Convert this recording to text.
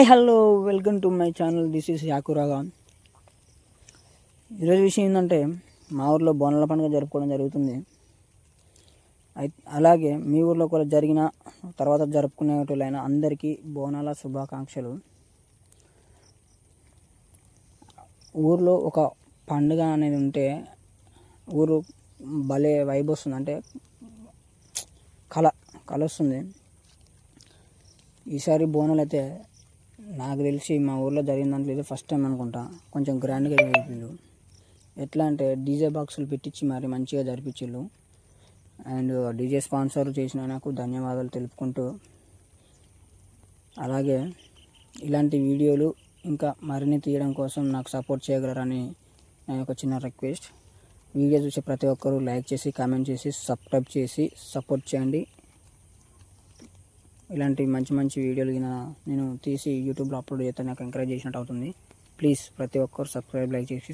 Hi hello welcome to my channel. This is యాకురాగా. ఈరోజు విషయం ఏంటంటే, మా ఊర్లో బోనాల పండుగ జరుపుకోవడం జరుగుతుంది. అలాగే మీ ఊర్లో కూడా జరిగిన తర్వాత జరుపుకునేటోళ్ళైనా అందరికీ బోనాల శుభాకాంక్షలు. ఊర్లో ఒక పండుగ అనేది ఉంటే ఊరు భలే వైబ్ వస్తుంది, అంటే కళ వస్తుంది. ఈసారి బోనాలు అయితే నాకు తెలిసి మా ఊర్లో జరిగిన దాంట్లో ఇది ఫస్ట్ టైం అనుకుంటా. కొంచెం గ్రాండ్గా జరిపిండు. ఎట్లా అంటే డీజే బాక్సులు పెట్టించి మరి మంచిగా జరిపించిళ్ళు. అండ్ డీజే స్పాన్సర్ చేసిన నాకు ధన్యవాదాలు తెలుపుకుంటూ, అలాగే ఇలాంటి వీడియోలు ఇంకా మరిన్ని తీయడం కోసం నాకు సపోర్ట్ చేయగలరని నా యొక్క చిన్న రిక్వెస్ట్. వీడియో చూసే ప్రతి ఒక్కరూ లైక్ చేసి, కామెంట్ చేసి, సబ్స్క్రైబ్ చేసి సపోర్ట్ చేయండి. ఇలాంటి మంచి మంచి వీడియోలు నేను తీసి యూట్యూబ్లో అప్లోడ్ చేస్తే నాకు ఎంకరేజ్ చేసినట్టు అవుతుంది. ప్లీజ్ ప్రతి ఒక్కరు సబ్స్క్రైబ్, లైక్ చేసి